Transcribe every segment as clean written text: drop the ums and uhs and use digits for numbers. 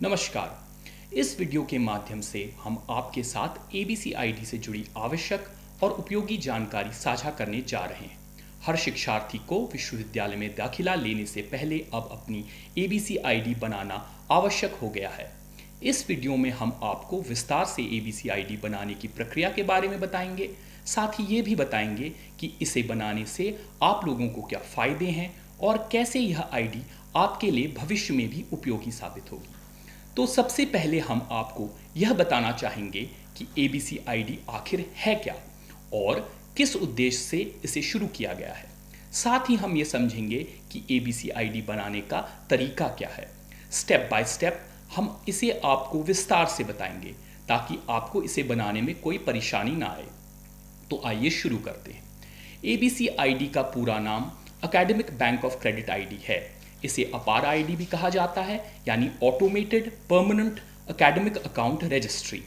नमस्कार। इस वीडियो के माध्यम से हम आपके साथ एबीसी आईडी से जुड़ी आवश्यक और उपयोगी जानकारी साझा करने जा रहे हैं। हर शिक्षार्थी को विश्वविद्यालय में दाखिला लेने से पहले अब अपनी एबीसी आईडी बनाना आवश्यक हो गया है। इस वीडियो में हम आपको विस्तार से एबीसी आईडी बनाने की प्रक्रिया के बारे में बताएंगे। साथ ही ये भी बताएंगे कि इसे बनाने से आप लोगों को क्या फ़ायदे हैं और कैसे यह आईडी आपके लिए भविष्य में भी उपयोगी साबित होगी। तो सबसे पहले हम आपको यह बताना चाहेंगे कि एबीसी आईडी आखिर है क्या और किस उद्देश्य से इसे शुरू किया गया है। साथ ही हम ये समझेंगे कि एबीसी आईडी बनाने का तरीका क्या है। स्टेप बाय स्टेप हम इसे आपको विस्तार से बताएंगे ताकि आपको इसे बनाने में कोई परेशानी ना आए। तो आइए शुरू करते हैं। एबीसी आईडी का पूरा नाम academic bank of credit ID है। इसे अपार आईडी भी कहा जाता है, यानी automated permanent academic account registry.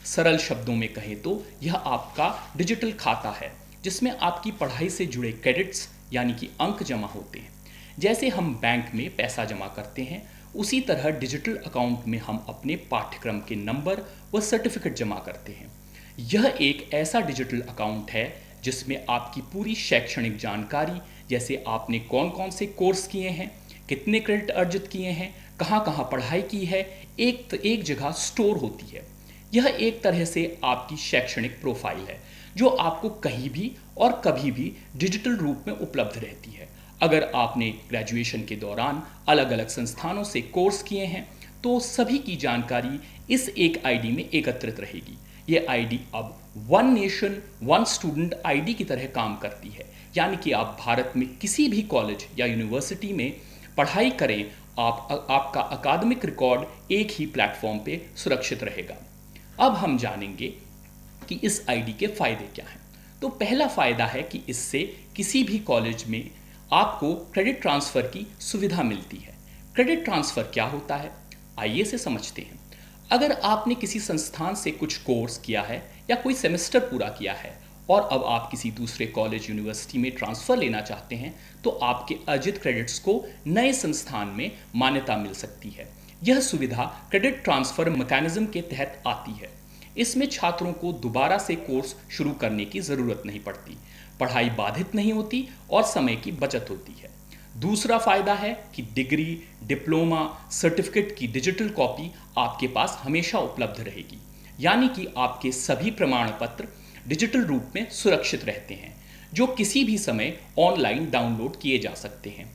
सरल शब्दों में कहें तो यह आपका डिजिटल खाता है जिसमें आपकी पढ़ाई से जुड़े क्रेडिट्स यानी कि अंक जमा होते हैं। जैसे हम बैंक में पैसा जमा करते हैं, उसी तरह डिजिटल अकाउंट में हम अपने पाठ्यक्रम के नंबर व सर्टिफिकेट जमा करते हैं। यह एक ऐसा डिजिटल अकाउंट है जिसमें आपकी पूरी शैक्षणिक जानकारी, जैसे आपने कौन कौन से कोर्स किए हैं, कितने क्रेडिट अर्जित किए हैं, कहाँ कहाँ पढ़ाई की है, एक जगह स्टोर होती है। यह एक तरह से आपकी शैक्षणिक प्रोफाइल है जो आपको कहीं भी और कभी भी डिजिटल रूप में उपलब्ध रहती है। अगर आपने ग्रेजुएशन के दौरान अलग अलग संस्थानों से कोर्स किए हैं तो सभी की जानकारी इस एक आईडी में एकत्रित रहेगी। ये आईडी अब one nation one student ID की तरह काम करती है, यानी कि आप भारत में किसी भी कॉलेज या यूनिवर्सिटी में पढ़ाई करें, आपका अकादमिक रिकॉर्ड एक ही प्लेटफॉर्म पे सुरक्षित रहेगा। अब हम जानेंगे कि इस आईडी के फायदे क्या हैं। तो पहला फायदा है कि इससे किसी भी कॉलेज में आपको क्रेडिट ट्रांसफ़र की सुविधा मिलती है। क्रेडिट ट्रांसफ़र क्या होता है, आइए से समझते हैं। अगर आपने किसी संस्थान से कुछ कोर्स किया है या कोई सेमेस्टर पूरा किया है और अब आप किसी दूसरे कॉलेज यूनिवर्सिटी में ट्रांसफ़र लेना चाहते हैं तो आपके अर्जित क्रेडिट्स को नए संस्थान में मान्यता मिल सकती है। यह सुविधा क्रेडिट ट्रांसफ़र मैकेनिज्म के तहत आती है। इसमें छात्रों को दोबारा से कोर्स शुरू करने की ज़रूरत नहीं पड़ती, पढ़ाई बाधित नहीं होती और समय की बचत होती है। दूसरा फ़ायदा है कि डिग्री, डिप्लोमा, सर्टिफिकेट की डिजिटल कॉपी आपके पास हमेशा उपलब्ध रहेगी, यानी कि आपके सभी प्रमाण पत्र डिजिटल रूप में सुरक्षित रहते हैं जो किसी भी समय ऑनलाइन डाउनलोड किए जा सकते हैं।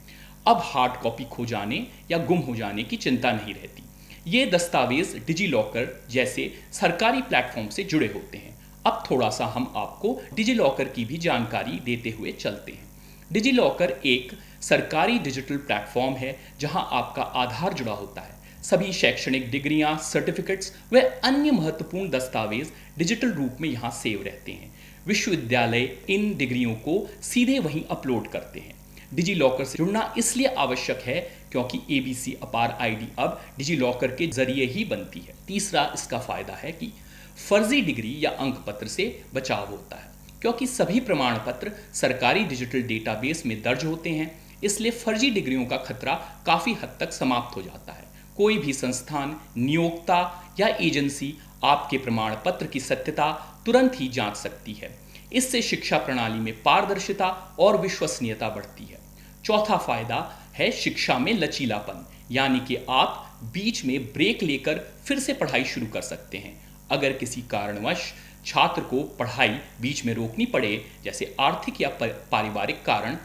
अब हार्ड कॉपी खो जाने या गुम हो जाने की चिंता नहीं रहती। ये दस्तावेज डिजी लॉकर जैसे सरकारी प्लेटफॉर्म से जुड़े होते हैं। अब थोड़ा सा हम आपको डिजी लॉकर की भी जानकारी देते हुए चलते हैं। डिजी लॉकर एक सरकारी डिजिटल प्लेटफॉर्म है जहां आपका आधार जुड़ा होता है। सभी शैक्षणिक डिग्रियां, सर्टिफिकेट्स व अन्य महत्वपूर्ण दस्तावेज डिजिटल रूप में यहाँ सेव रहते हैं। विश्वविद्यालय इन डिग्रियों को सीधे वहीं अपलोड करते हैं। डिजी लॉकर से जुड़ना इसलिए आवश्यक है क्योंकि एबीसी अपार आईडी अब डिजी लॉकर के जरिए ही बनती है। तीसरा इसका फायदा है कि फर्जी डिग्री या अंक पत्र से बचाव होता है, क्योंकि सभी प्रमाण पत्र सरकारी डिजिटल डेटाबेस में दर्ज होते हैं। इसलिए फर्जी डिग्रियों का खतरा काफ़ी हद तक समाप्त हो जाता है। कोई भी संस्थान, नियोक्ता या एजेंसी आपके प्रमाण पत्र की सत्यता तुरंत ही जांच सकती है। इससे शिक्षा प्रणाली में पारदर्शिता और विश्वसनीयता बढ़ती है। चौथा फायदा है शिक्षा में लचीलापन, यानी कि आप बीच में ब्रेक लेकर फिर से पढ़ाई शुरू कर सकते हैं। अगर किसी कारणवश छात्र को पढ़ाई बीच में रोकनी पड़े, जैसे आर्थिक या पारिवारिक कारण,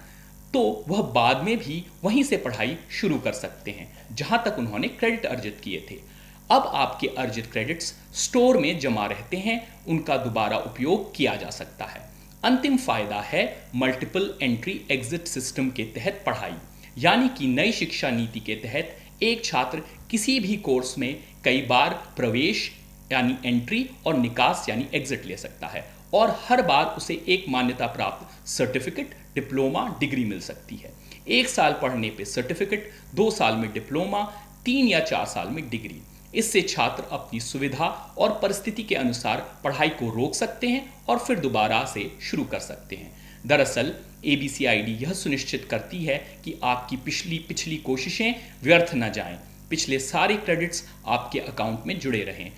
तो वह बाद में भी वहीं से पढ़ाई शुरू कर सकते हैं जहां तक उन्होंने क्रेडिट अर्जित किए थे। अब आपके अर्जित क्रेडिट्स स्टोर में जमा रहते हैं, उनका दोबारा उपयोग किया जा सकता है। अंतिम फायदा है मल्टीपल एंट्री एग्जिट सिस्टम के तहत पढ़ाई, यानी कि नई शिक्षा नीति के तहत एक छात्र किसी भी कोर्स में कई बार प्रवेश यानी एंट्री और निकास यानी एग्जिट ले सकता है और हर बार उसे एक मान्यता प्राप्त सर्टिफिकेट, डिप्लोमा, डिग्री मिल सकती है। 1 साल पढ़ने पे सर्टिफिकेट, 2 साल में डिप्लोमा, 3 या 4 साल में डिग्री। इससे छात्र अपनी सुविधा और परिस्थिति के अनुसार पढ़ाई को रोक सकते हैं और फिर दोबारा से शुरू कर सकते हैं। दरअसल एबीसी आईडी यह सुनिश्चित करती है कि आपकी पिछली कोशिशें व्यर्थ न जाएं। पिछले सारे क्रेडिट्स आपके अकाउंट में जुड़े रहें।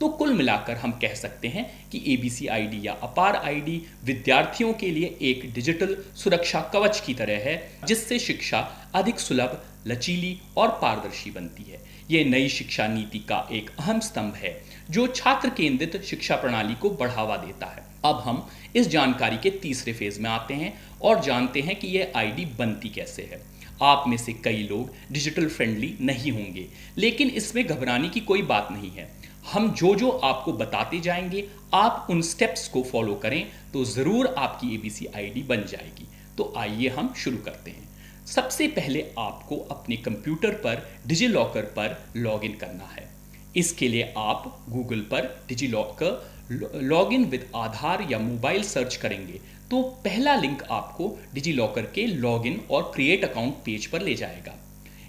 तो कुल मिलाकर हम कह सकते हैं कि एबीसी आईडी या अपार आईडी विद्यार्थियों के लिए एक डिजिटल सुरक्षा कवच की तरह है, जिससे शिक्षा अधिक सुलभ, लचीली और पारदर्शी बनती है। ये नई शिक्षा नीति का एक अहम स्तंभ है जो छात्र केंद्रित शिक्षा प्रणाली को बढ़ावा देता है। अब हम इस जानकारी के तीसरे फेज में आते हैं और जानते हैं कि यह आईडी बनती कैसे है। आप में से कई लोग डिजिटल फ्रेंडली नहीं होंगे, लेकिन इसमें घबराने की कोई बात नहीं है। हम जो आपको बताते जाएंगे, आप उन स्टेप्स को फॉलो करें तो ज़रूर आपकी एबीसी आईडी बन जाएगी। तो आइए हम शुरू करते हैं। सबसे पहले आपको अपने कंप्यूटर पर डिजिलॉकर पर लॉगिन करना है। इसके लिए आप गूगल पर डिजिलॉकर लॉगिन विद आधार या मोबाइल सर्च करेंगे तो पहला लिंक आपको डिजिलॉकर के लॉगिन और क्रिएट अकाउंट पेज पर ले जाएगा।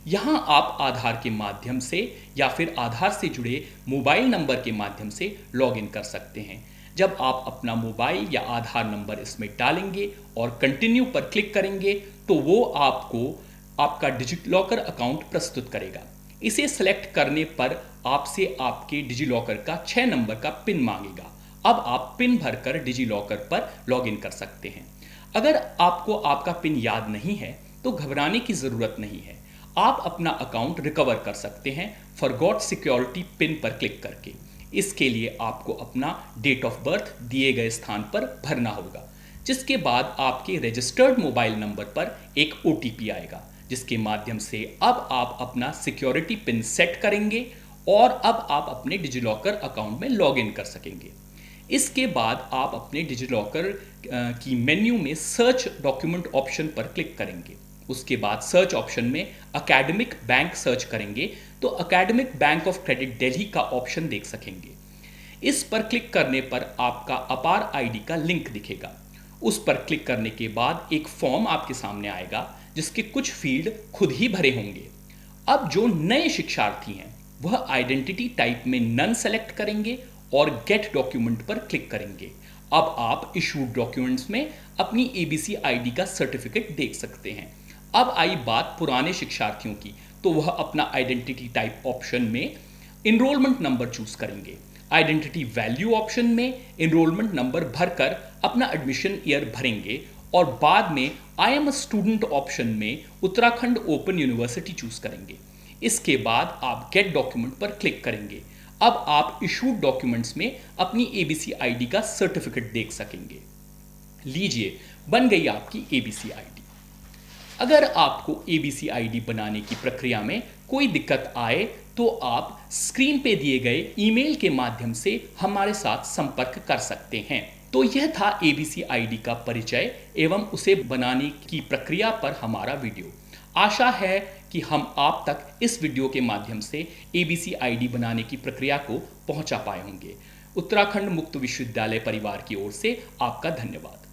यहाँ आप आधार के माध्यम से या फिर आधार से जुड़े मोबाइल नंबर के माध्यम से लॉगिन कर सकते हैं। जब आप अपना मोबाइल या आधार नंबर इसमें डालेंगे और कंटिन्यू पर क्लिक करेंगे तो वो आपको आपका डिजिलॉकर अकाउंट प्रस्तुत करेगा। इसे सेलेक्ट करने पर आपसे आपके डिजिलॉकर का 6 नंबर का पिन मांगेगा। अब आप पिन भरकर डिजिलॉकर पर लॉगिन कर सकते हैं। अगर आपको आपका पिन याद नहीं है तो घबराने की ज़रूरत नहीं है। आप अपना अकाउंट रिकवर कर सकते हैं फॉरगॉट सिक्योरिटी पिन पर क्लिक करके। इसके लिए आपको अपना डेट ऑफ बर्थ दिए गए स्थान पर भरना होगा, जिसके बाद आपके रजिस्टर्ड मोबाइल नंबर पर एक ओटीपी आएगा, जिसके माध्यम से अब आप अपना सिक्योरिटी पिन सेट करेंगे और अब आप अपने डिजिलॉकर अकाउंट में लॉगिन कर सकेंगे। इसके बाद आप अपने डिजिलॉकर की मेन्यू में सर्च डॉक्यूमेंट ऑप्शन पर क्लिक करेंगे। उसके बाद सर्च ऑप्शन में एकेडमिक बैंक सर्च करेंगे तो academic bank of credit Delhi का ऑप्शन देख सकेंगे। इस पर क्लिक करने पर आपका अपार आईडी का लिंक दिखेगा। उस पर क्लिक करने के बाद एक फॉर्म आपके सामने आएगा, जिसके कुछ फील्ड खुद ही भरे होंगे। अब जो नए शिक्षार्थी हैं वह आइडेंटिटी टाइप में नन सेलेक्ट करेंगे और गेट डॉक्यूमेंट पर क्लिक करेंगे। अब आप इशूड डॉक्यूमेंट्स में अपनी एबीसी आईडी का सर्टिफिकेट देख सकते हैं। अब आई बात पुराने शिक्षार्थियों की, तो वह अपना आइडेंटिटी टाइप ऑप्शन में इनरोलमेंट नंबर चूज करेंगे। आइडेंटिटी वैल्यू ऑप्शन में इनरोलमेंट नंबर भरकर अपना एडमिशन ईयर भरेंगे और बाद में I am a student option में उत्तराखंड ओपन यूनिवर्सिटी चूज करेंगे। इसके बाद आप गेट डॉक्यूमेंट पर क्लिक करेंगे। अब आप इशूड डॉक्यूमेंट्स में अपनी एबीसी आईडी का सर्टिफिकेट देख सकेंगे। लीजिए, बन गई आपकी एबीसी आईडी। अगर आपको एबीसी आईडी बनाने की प्रक्रिया में कोई दिक्कत आए तो आप स्क्रीन पे दिए गए ईमेल के माध्यम से हमारे साथ संपर्क कर सकते हैं। तो यह था एबीसी आईडी का परिचय एवं उसे बनाने की प्रक्रिया पर हमारा वीडियो। आशा है कि हम आप तक इस वीडियो के माध्यम से एबीसी आईडी बनाने की प्रक्रिया को पहुंचा पाए होंगे। उत्तराखंड मुक्त विश्वविद्यालय परिवार की ओर से आपका धन्यवाद।